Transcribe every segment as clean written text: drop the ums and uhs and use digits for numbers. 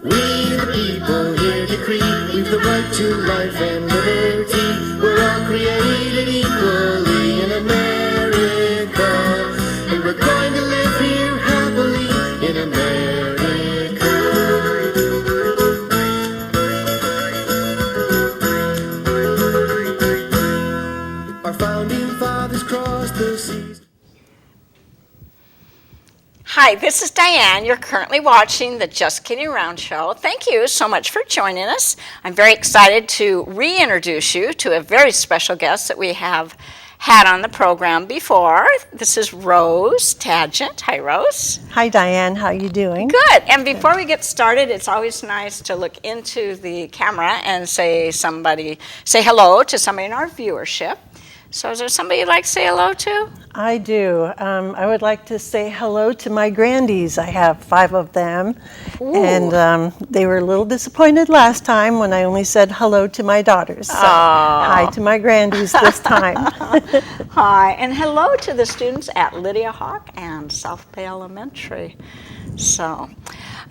We the people here decree we've the right to life and liberty. We're all created equally in America, and we're going to live here happily in America. Our founding fathers crossed the seas. Hi, this is Diane. You're currently watching the Just Kidding Around show. Thank you so much for joining us. I'm very excited to reintroduce you to a very special guest that we have had on the program before. This is Rose Tageant. Hi, Rose. Hi, Diane. How you doing? Good. And before we get started, it's always nice to look into the camera and say hello to somebody in our viewership. So is there somebody you'd like to say hello to? I do. I would like to say hello to my grandies. I have 5 of them. Ooh. And they were a little disappointed last time when I only said hello to my daughters. So hi to my grandies this time. Hi, and hello to the students at Lydia Hawk and South Bay Elementary. So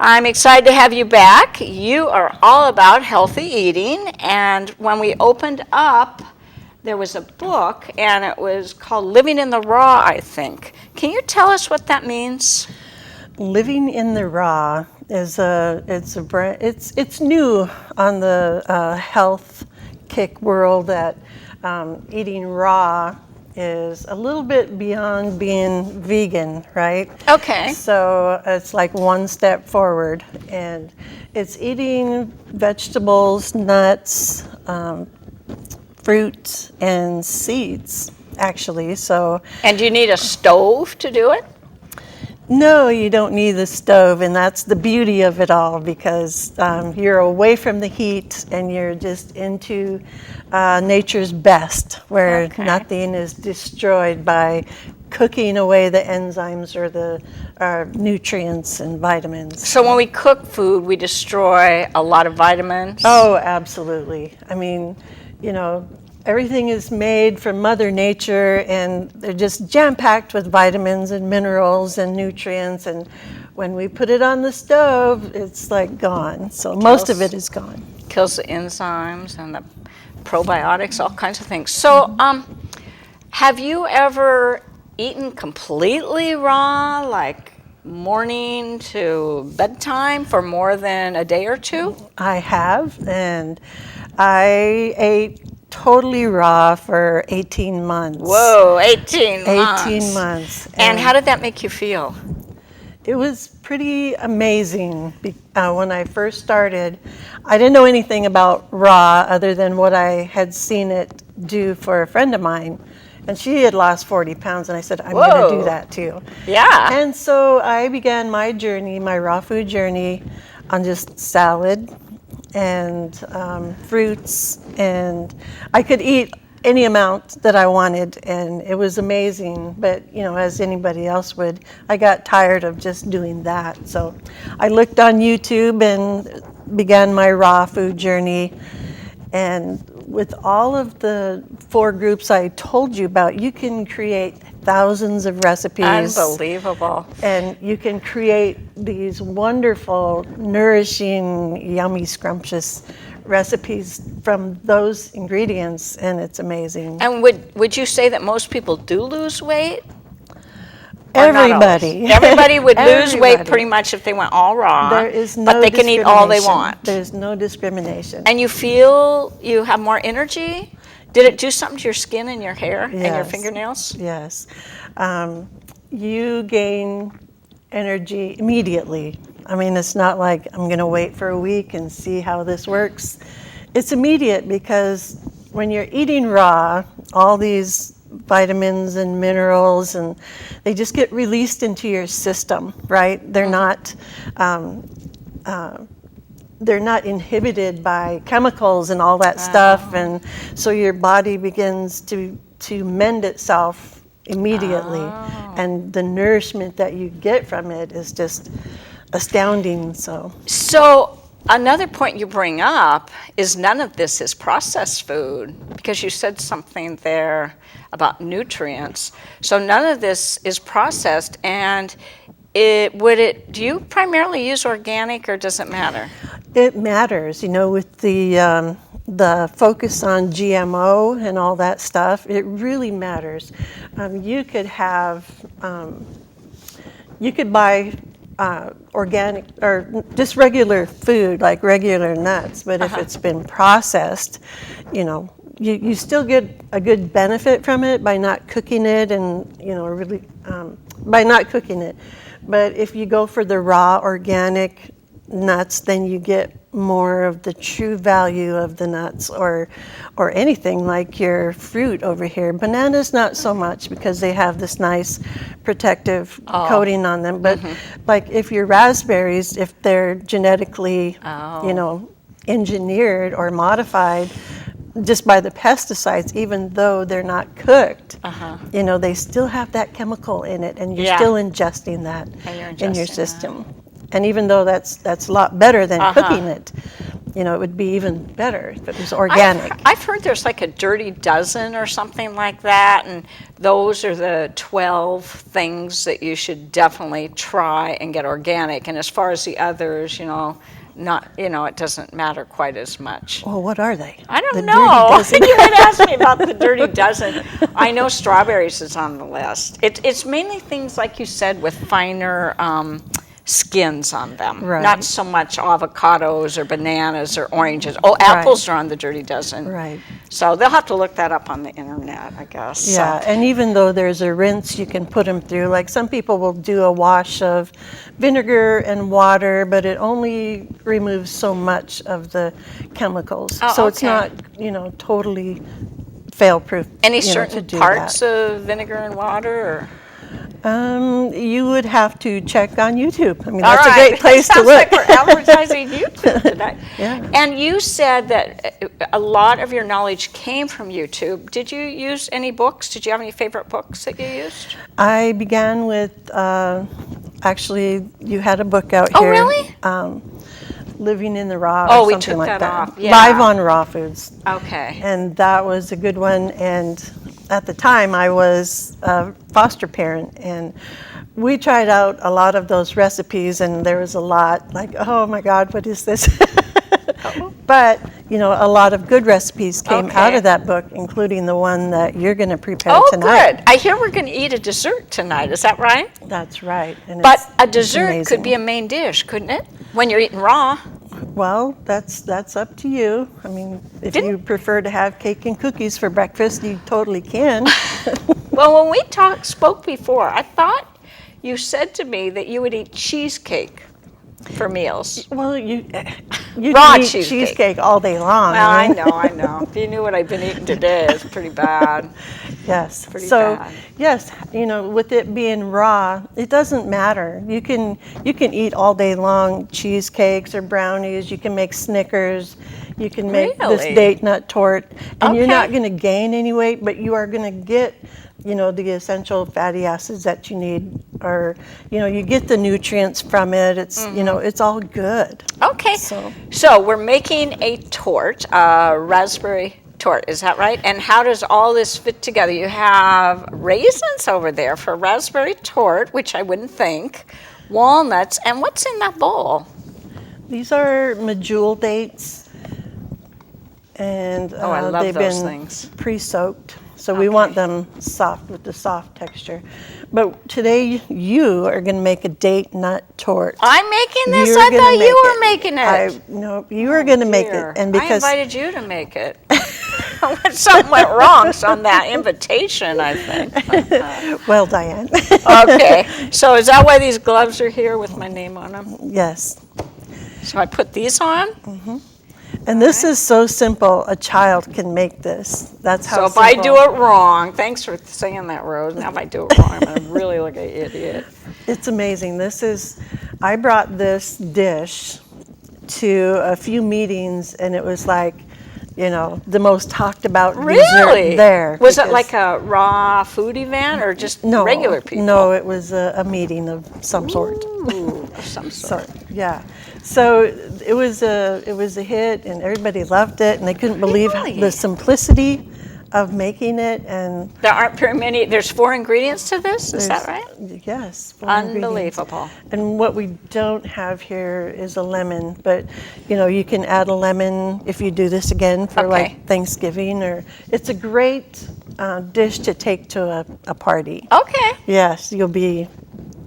I'm excited to have you back. You are all about healthy eating, and when we opened up, there was a book, and it was called Living in the Raw, I think. Can you tell us what that means? Living in the Raw is it's new on the health kick world that eating raw is a little bit beyond being vegan, right? Okay. So it's like one step forward, and it's eating vegetables, nuts, fruit and seeds, actually. So. And do you need a stove to do it? No, you don't need the stove, and that's the beauty of it all, because you're away from the heat and you're just into nature's best, where nothing is destroyed by cooking away the enzymes or the nutrients and vitamins. So when we cook food, we destroy a lot of vitamins? Oh, absolutely. I mean, you know, everything is made from Mother Nature, and they're just jam-packed with vitamins and minerals and nutrients, and when we put it on the stove, it's like gone. So most of it is gone. Kills the enzymes and the probiotics, all kinds of things. So have you ever eaten completely raw, like morning to bedtime, for more than a day or two? I have, and I ate totally raw for 18 months. Whoa, 18 months. 18 months. And how did that make you feel? It was pretty amazing. When I first started, I didn't know anything about raw other than what I had seen it do for a friend of mine. And she had lost 40 pounds, and I said, I'm going to do that too. Yeah. And so I began my journey, my raw food journey, on just salad and fruits, and I could eat any amount that I wanted, and it was amazing. But, you know, as anybody else would, I got tired of just doing that. So I looked on YouTube and began my raw food journey. And with all of the 4 groups I told you about, you can create thousands of recipes. Unbelievable. And you can create these wonderful, nourishing, yummy, scrumptious recipes from those ingredients, and it's amazing. And would you say that most people do lose weight? Everybody. Everybody would lose weight pretty much if they went all raw. There is no but they can eat all they want. There's no discrimination. And you feel you have more energy? Did it do something to your skin and your hair and your fingernails? Yes. You gain energy immediately. I mean, it's not like I'm going to wait for a week and see how this works. It's immediate, because when you're eating raw, all these vitamins and minerals, and they just get released into your system, right? They're not inhibited by chemicals and all that stuff, and so your body begins to mend itself immediately, and the nourishment that you get from it is just astounding. So another point you bring up is none of this is processed food, because you said something there about nutrients. So none of this is processed, and do you primarily use organic, or does it matter? It matters, with the focus on GMO and all that stuff. It really matters. You could buy organic or just regular food, like regular nuts, but if it's been processed, you still get a good benefit from it by not cooking it and, really by not cooking it. But if you go for the raw organic nuts, then you get more of the true value of the nuts, or anything like your fruit over here. Bananas, not so much, because they have this nice protective coating on them. But like if your raspberries, if they're genetically, engineered or modified just by the pesticides, even though they're not cooked, they still have that chemical in it, and you're still ingesting that in your system. And even though that's a lot better than cooking it, it would be even better if it was organic. I've heard there's like a dirty dozen or something like that, and those are the 12 things that you should definitely try and get organic. And as far as the others, it doesn't matter quite as much. Well, what are they? I don't know. You had asked me about the dirty dozen. I know strawberries is on the list. It's mainly things, like you said, with finer skins on them. Right. Not so much avocados or bananas or oranges. Oh, apples are on the dirty dozen. Right. So they'll have to look that up on the internet, I guess. Yeah, and even though there's a rinse you can put them through, like some people will do a wash of vinegar and water, but it only removes so much of the chemicals. So it's not, totally fail-proof. Any certain parts of vinegar and water? Or? You would have to check on YouTube. I mean, that's a great place to look. Like we're advertising YouTube today. Yeah. And you said that a lot of your knowledge came from YouTube. Did you use any books? Did you have any favorite books that you used? I began with, actually, you had a book out here. Oh, really? Living in the Raw, Oh, or we something took like that that. off, yeah. Live on raw foods. Okay. And that was a good one. And at the time, I was a foster parent, and we tried out a lot of those recipes, and there was a lot like, oh my God, what is this? But, a lot of good recipes came out of that book, including the one that you're going to prepare tonight. Good. I hear we're going to eat a dessert tonight. Is that right? That's right. And but a dessert could be a main dish, couldn't it? When you're eating raw. Well, that's up to you. I mean, if you prefer to have cake and cookies for breakfast, you totally can. Well, when we spoke before, I thought you said to me that you would eat cheesecake for meals. Well, you Raw can eat cheesecake all day long. Well, I know. If you knew what I've been eating today, it's pretty bad. Yes. Pretty so, bad. Yes, with it being raw, it doesn't matter. You can eat all day long cheesecakes or brownies. You can make Snickers. You can make this date nut tort, and you're not going to gain any weight, but you are going to get the essential fatty acids that you need, or you get the nutrients from it. It's it's all good. Okay. So we're making a tort, raspberry tort. Is that right? And how does all this fit together? You have raisins over there for raspberry tort, which I wouldn't think. Walnuts, and what's in that bowl? These are medjool dates, and I love they've those been things. pre-soaked. So we want them soft, with the soft texture. But today you are going to make a date nut tort. I'm making this? I thought you were making it. No, you are going to make it. And because I invited you to make it. Something went wrong on that invitation, I think. Well, Diane. Okay. So is that why these gloves are here with my name on them? Yes. So I put these on? Mm-hmm. And this is so simple, a child can make this. That's how So if simple. I do it wrong, thanks for saying that, Rose. Now if I do it wrong, I'm going to really look like an idiot. It's amazing. I brought this dish to a few meetings, and it was like, the most talked about dessert there. Was it like a raw food event or just regular people? No, it was a meeting of some sort. Ooh, of some sort. Yeah. So it was a hit, and everybody loved it, and they couldn't believe the simplicity of making it, and There aren't very many. There's 4 ingredients to this. Is that right? yes, 4 ingredients. Unbelievable. And what we don't have here is a lemon, but you can add a lemon if you do this again for Okay. like Thanksgiving, or it's a great dish to take to a party. Okay. Yes,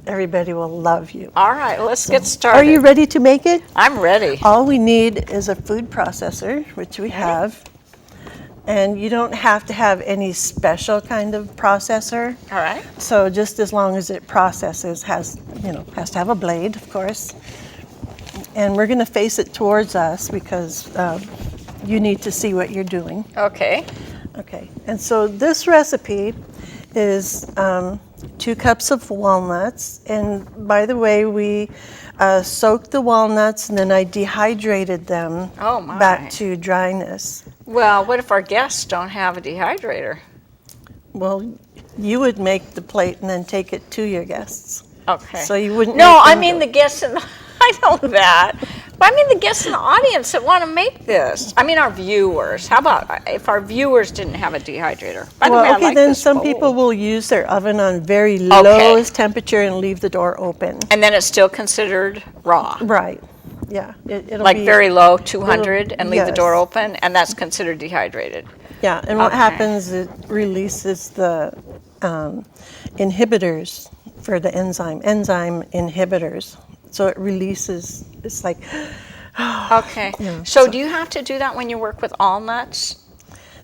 everybody will love you. All right. Let's get started. Are you ready to make it? I'm ready. All we need is a food processor, which we have. And you don't have to have any special kind of processor. All right. So just as long as it processes, has to have a blade, of course. And we're going to face it towards us because you need to see what you're doing. Okay. Okay. And so this recipe is 2 cups of walnuts. And by the way, we soaked the walnuts and then I dehydrated them Oh, my. back to dryness. Well, what if our guests don't have a dehydrator? Well, you would make the plate and then take it to your guests. Okay. So you wouldn't. No, make I them mean do the it. guests in the. I know that. But I mean the guests in the audience that want to make this. I mean our viewers. How about if our viewers didn't have a dehydrator? By the way, I Okay, like then this some bowl. people will use their oven on very Okay. lowest temperature and leave the door open. And then it's still considered raw. Right. Yeah. It'll Like be, very low, 200, and leave the yes. door open, and that's considered dehydrated. Yeah, and what Okay. happens, it releases the inhibitors for the enzyme inhibitors. So it releases, it's like, Okay. So do you have to do that when you work with all nuts?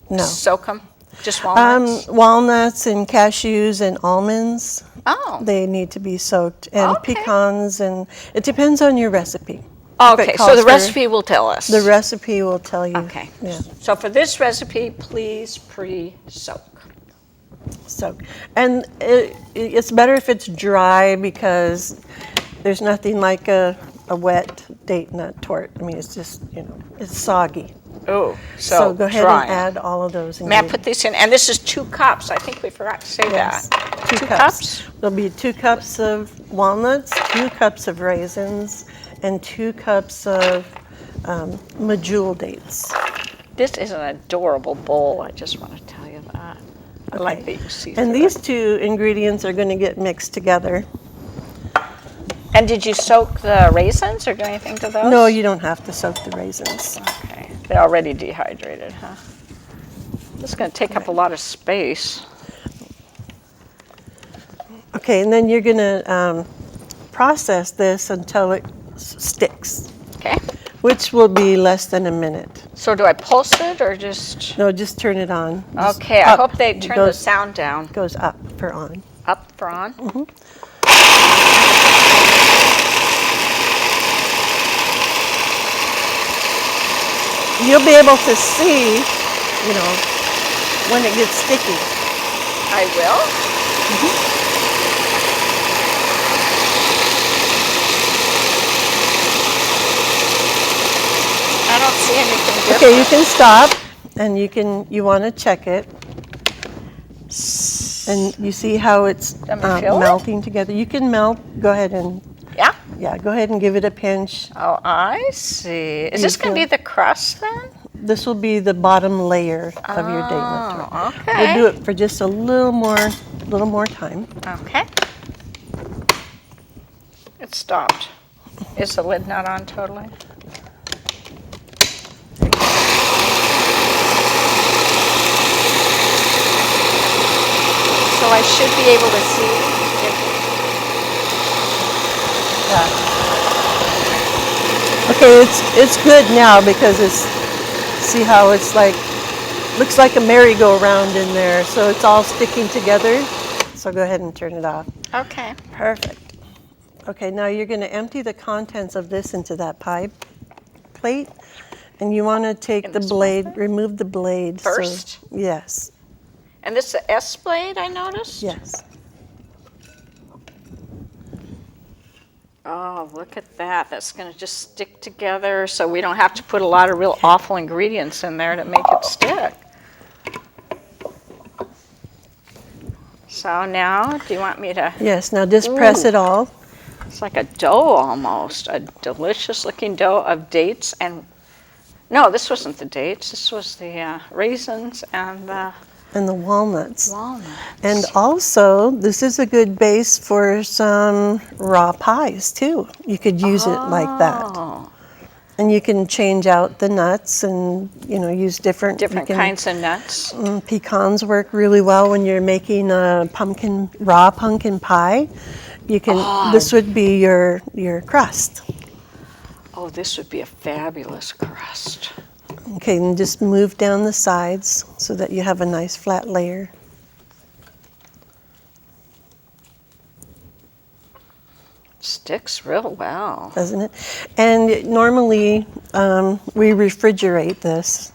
no. Soak them? Just walnuts? Walnuts and cashews and almonds, Oh. they need to be soaked. And Okay. pecans, and it depends on your recipe. If it Okay, so calls the for- recipe will tell us. The recipe will tell you. Okay. Yeah. So for this recipe, please pre-soak. Soak. And it's better if it's dry because there's nothing like a wet date nut tort. I mean, it's just, it's soggy. Oh, So go ahead dry. and add all of those May I ingredients. put these in? And this is 2 cups. I think we forgot to say Yes, that. 2 2 cups. cups? There'll be 2 cups of walnuts, 2 cups of raisins, and 2 cups of medjool dates. This is an adorable bowl. I just want to tell you that. I like Okay. that you see And through these it. 2 ingredients are going to get mixed together. And did you soak the raisins or do anything to those? No, you don't have to soak the raisins. Okay. They're already dehydrated, huh? This is going to take up a lot of space. Okay, and then you're going to process this until it sticks, Okay. which will be less than a minute. So do I pulse it or just... No, just turn it on. Just Okay, I up. hope they It turn the goes- sound down. Goes up for on. Up for on. You'll be able to see, when it gets sticky. I will. I don't see anything different. Okay, you can stop, and you want to check it, and you see how it's Let me feel it? melting together. You can melt. Go ahead and Yeah? go ahead and give it a pinch. Oh, I see. Is You this going to be feel- the crust then? This will be the bottom layer of your date nut tort. Oh, okay. We'll do it for just a little more time. Okay. It stopped. Is the lid not on totally? So I should be able to see if Okay, it's good now because see how it's looks like a merry-go-round in there, so it's all sticking together. So go ahead and turn it off. Okay. Perfect. Okay, now you're going to empty the contents of this into that pie plate, and you want to take In the the small blade, plate? remove the blade. First? Yes, And this is the S blade, I noticed? yes. Oh, look at that. That's going to just stick together so we don't have to put a lot of real awful ingredients in there to make it stick. So now, do you want me to, Yes, now just press Ooh. it all. it's like a dough almost, a delicious looking dough of dates and No, this wasn't the dates. This was the raisins and the And the walnuts. walnuts. And also, this is a good base for some raw pies too. You could use it like that. Oh, And you can change out the nuts and, use different kinds of nuts. Pecans work really well when you're making a raw pumpkin pie. You can. This would be your crust. Oh, this would be a fabulous crust. Okay, and just move down the sides so that you have a nice flat layer. Sticks real well. Doesn't it? And normally we refrigerate this.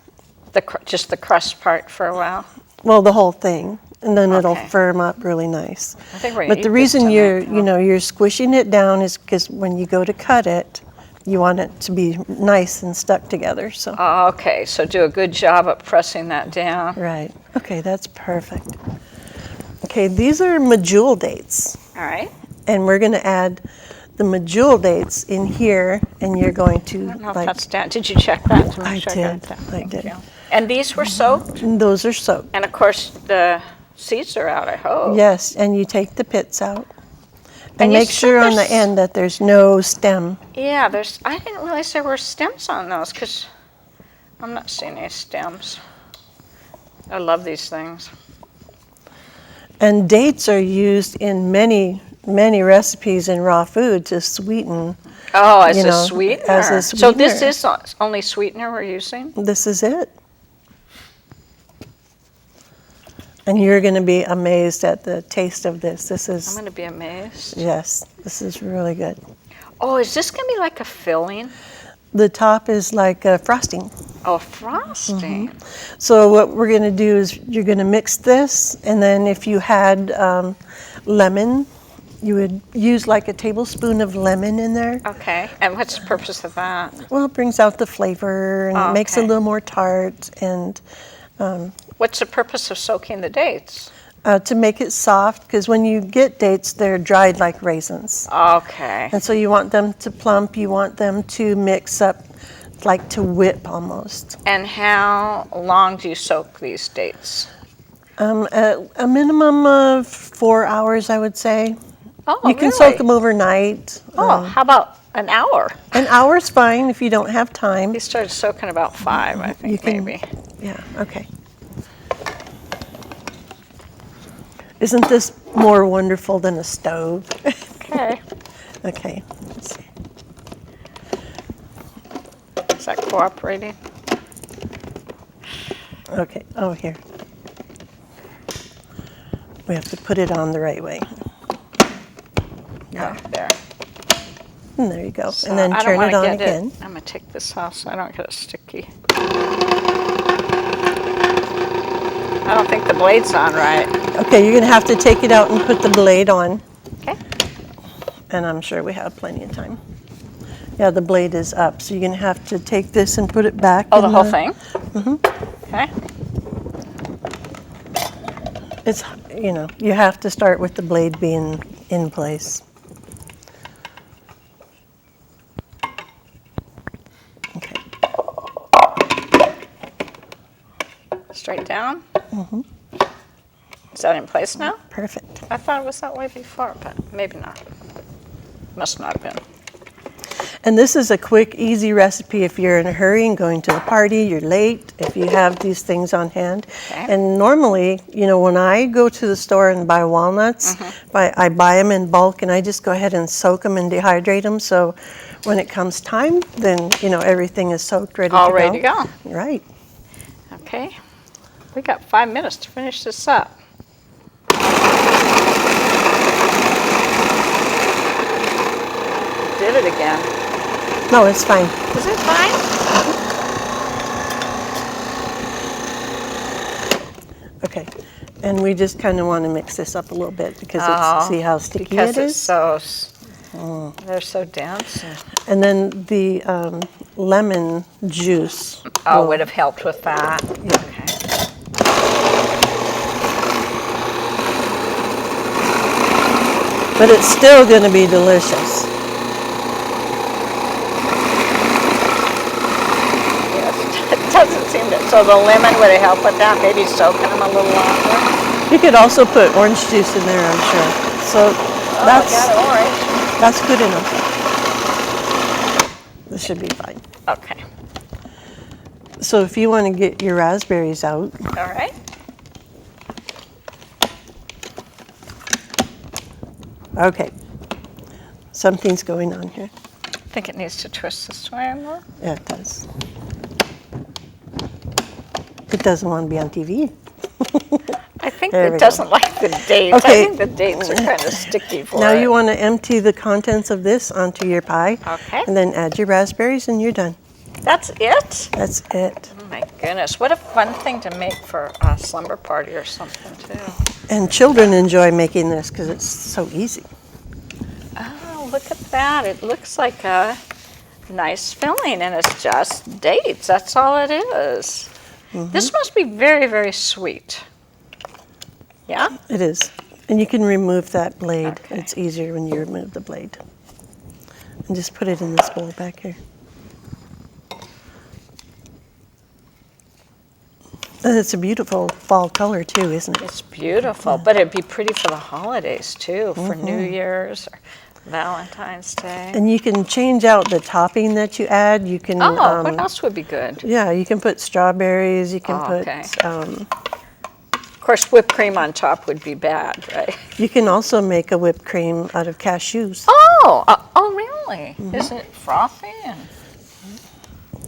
Just the crust part for a while. Well, the whole thing, and then it'll Okay. firm up really nice. I think we're gonna But the eat reason this you're, tonight, you're squishing it down is because when you go to cut it, you want it to be nice and stuck together. So. Okay, so do a good job of pressing that down. Right. Okay, that's perfect. Okay, these are medjool dates, All right. and we're going to add the medjool dates in here, and you're going to I don't know if that's down. Did you check that to make I sure did. got it down? I Thank did. you. And these were soaked? and those are soaked. And of course, the seeds are out, I hope. Yes, and you take the pits out, And and you make said sure on the there's- end that there's no stem. Yeah, I didn't realize there were stems on those because I'm not seeing any stems. I love these things. And dates are used in many recipes in raw food to sweeten. Oh, as You a know, sweetener. as a So this sweetener. is only sweetener we're using? This is it. And you're going to be amazed at the taste of this. This I'm is, going to be amazed. yes, this is really good. Oh, is this going to be like a filling? The top is like frosting. Oh, frosting. So what we're going to do is you're going to mix this, and then if you had lemon, you would use like a tablespoon of lemon in there. Okay. And what's the purpose of that? Well, it brings out the flavor, and it makes it a Okay. little more tart, and What's the purpose of soaking the dates? to make it soft, because when you get dates, they're dried like raisins. Okay. And so you want them to plump, you want them to mix up, like to whip almost. And how long do you soak these dates? A minimum of 4 hours, I would say. Oh, You can really? soak them overnight. Oh, how about an hour? An hour's fine if you don't have time. We started soaking about 5, I think, You can- maybe. Yeah, okay. Isn't this more wonderful than a stove? Okay. Okay, let's see. Is that cooperating? Okay, oh, here. We have to put it on the right way. Yeah. There. And there you go. So And then I don't turn it wanna on get again. I'm going to take this off so I don't get it sticky. I don't think the blade's on right. Okay, you're gonna have to take it out and put the blade on, Okay. and I'm sure we have plenty of time. Yeah, the blade is up, so you're gonna have to take this and put it back. Oh, the in whole thing? Okay. It's, you have to start with the blade being in place. Okay, Straight down? Is that in place now? perfect. I thought it was that way before, but maybe not. Must not have been. And this is a quick, easy recipe if you're in a hurry and going to a party, you're late, if you have these things on hand. Okay. And normally, when I go to the store and buy walnuts, I buy them in bulk and I just go ahead and soak them and dehydrate them. So when it comes time, then, everything is soaked, ready All to go. ready to go. Right. Okay. We got 5 minutes to finish this up. Did it again. No, it's fine. Is it fine? Okay. And we just kind of want to mix this up a little bit because see how sticky Because it it's is? so, they're so dense. And then the lemon juice. Oh, will- would have helped with that. Okay. But it's still going to be delicious. Yes, So the lemon, would it help with that? Maybe soaking them a little longer? You could also put orange juice in there, I'm sure. So Got orange. that's good enough. This should be fine. Okay. So if you want to get your raspberries out, All right. okay. Something's going on here. I think it needs to twist this way a little. Yeah, it does. It doesn't want to be on TV. I think There we it go. doesn't like the dates. Okay. I think the dates are kind of sticky for Now it. you want to empty the contents of this onto your pie. Okay. And then add your raspberries and you're done. That's it? That's it. Oh my goodness. What a fun thing to make for a slumber party or something too. And children enjoy making this because it's so easy. Oh, look at that. It looks like a nice filling and it's just dates. That's all it is. This must be very, very sweet. Yeah? It is. And you can remove that blade. Okay. It's easier when you remove the blade. And just put it in this bowl back here. And it's a beautiful fall color too, isn't it? It's beautiful, but it'd be pretty for the holidays too, for New Year's or Valentine's Day. And you can change out the topping that you add. You can, Oh, what else would be good? yeah, you can put strawberries. You can Oh, put. okay. Of course, whipped cream on top would be bad, right? You can also make a whipped cream out of cashews. Oh, really? Isn't it frothy? And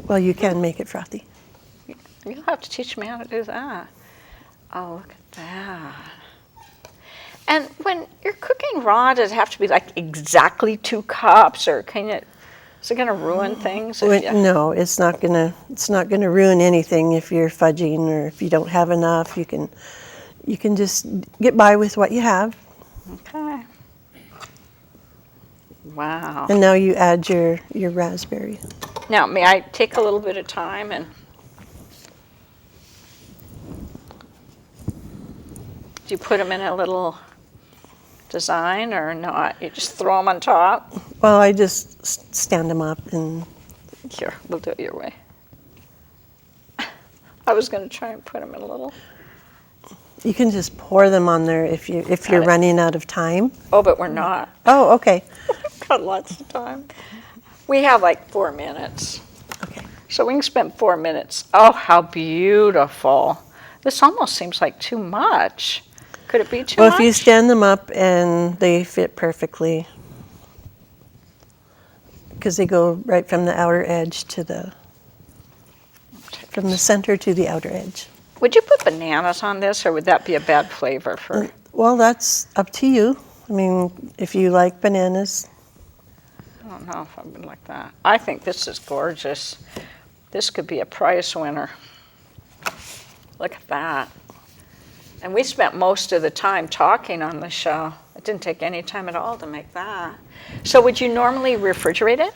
Well, you can make it frothy. you'll have to teach me how to do that. Oh, look at that. And when you're cooking raw, does it have to be like exactly 2 cups, or is it going to ruin things? if you- No, it's not gonna ruin anything if you're fudging or if you don't have enough. You can just get by with what you have. Okay. Wow. And now you add your raspberry. Now, may I take a little bit of time and do you put them in a little design or not? You just throw them on top? Well, I just stand them up and Here, we'll do it your way. I was going to try and put them in a little. you can just pour them on there if you're it. running out of time. Oh, but we're not. Oh, okay. We've got lots of time. We have like 4 minutes. Okay. So we can spend 4 minutes. Oh, how beautiful. This almost seems like too much. Could it be too Well, much? if you stand them up and they fit perfectly, because they go right from the outer edge to from the center to the outer edge. Would you put bananas on this, or would that be a bad flavor for? Well, that's up to you. I mean, if you like bananas. I don't know if I would like that. I think this is gorgeous. This could be a prize winner. Look at that. And we spent most of the time talking on the show. It didn't take any time at all to make that. So would you normally refrigerate it?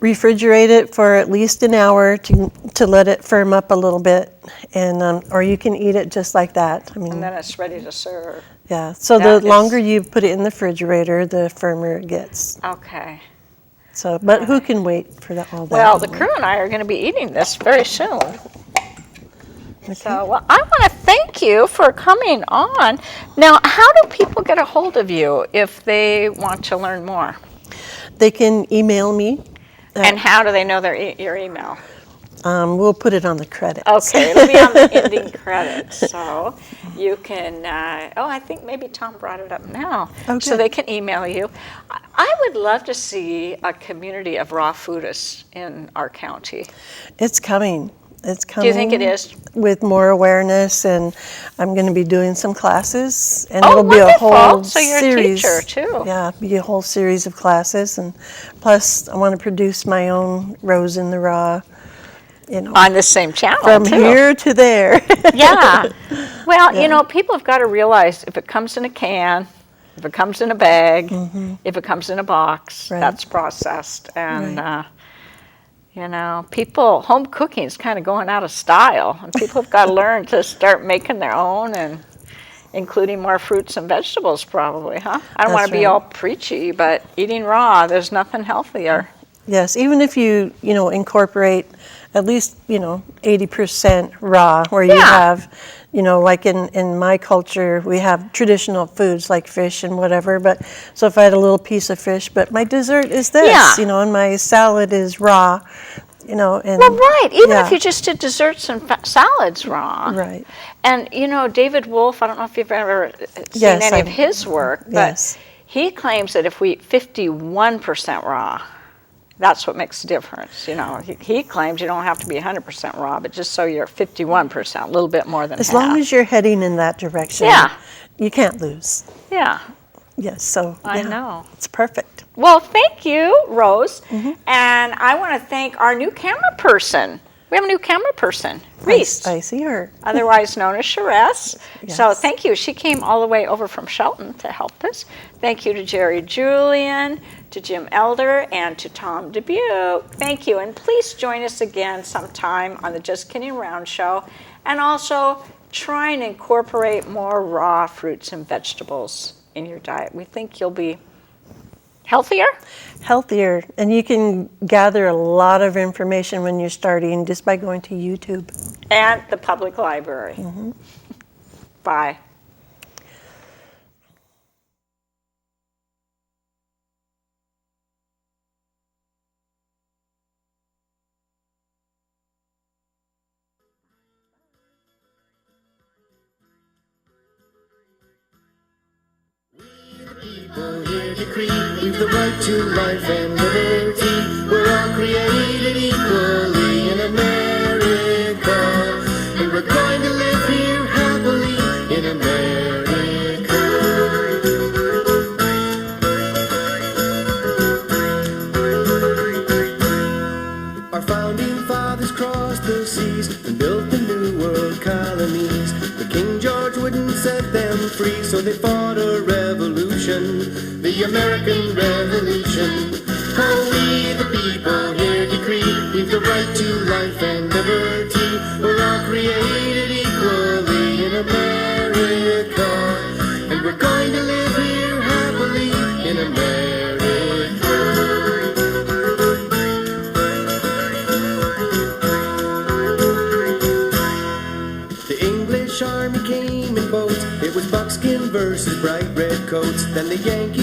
Refrigerate it for at least an hour to let it firm up a little bit, and or you can eat it just like that. I mean, And then it's ready to serve. yeah. So That the is- longer you put it in the refrigerator, the firmer it gets. Okay. So, but who can wait for that all that? Well, the crew and I are going to be eating this very soon. So, well, I want to thank you for coming on. Now, how do people get a hold of you if they want to learn more? They can email me. And how do they know your email? We'll put it on the credits. Okay, it'll be on the ending credits. So you can, I think maybe Tom brought it up now. Okay. So they can email you. I would love to see a community of raw foodists in our county. It's coming. It's Do coming. you think it is? With more awareness, and I'm going to be doing some classes, and Oh, it'll be a wonderful. whole So you're a series. teacher, too. Yeah, be a whole series of classes, and plus I want to produce my own Rose in the Raw. On the same channel, From too. here to there. Yeah. Well, people have got to realize if it comes in a can, if it comes in a bag, if it comes in a box, Right. that's processed. And, Right. home cooking is kind of going out of style. And people have got to learn to start making their own and including more fruits and vegetables probably, huh? I don't want That's to be right. all preachy, but eating raw, there's nothing healthier. Yes, even if you incorporate at least 80% raw, where you Yeah. have, like in my culture, we have traditional foods like fish and whatever. But so if I had a little piece of fish, but my dessert is this, Yeah. and my salad is raw, and Well, right. Even yeah. if you just did desserts and salads raw. Right. And David Wolf, I don't know if you've ever seen Yes, any of I've- his work, but yes. he claims that if we eat 51% raw, that's what makes the difference. He claims you don't have to be 100% raw, but just so you're 51%, a little bit more than As half. long as you're heading in that direction, Yeah. you can't lose. Yeah, Yes, so I yeah, know. it's perfect. Well, thank you, Rose. Mm-hmm. And I want to thank our new camera person. We have a new camera person, Reese, I see her. otherwise known as Sherez. So Yes. thank you. She came all the way over from Shelton to help us. Thank you to Jerry Julian, to Jim Elder, and to Tom Dubuque. Thank you. And please join us again sometime on the Just Kidding Around show. And also try and incorporate more raw fruits and vegetables in your diet. We think you'll be healthier. Healthier, and you can gather a lot of information when you're starting just by going to YouTube. And the public library. Bye. People here decree we've the right to life and liberty. We're all created equally in America, and we're going to live here happily in America. Our founding fathers crossed the seas and built the new world colonies. But King George wouldn't set them free, so they fought a revolution, the American Revolution. Oh, we the people here decree we've the right to life and liberty. We're all created equally in America, and we're going to live here happily in America. The English army came in boats. It was buckskin versus bright red coats. Then the Yankees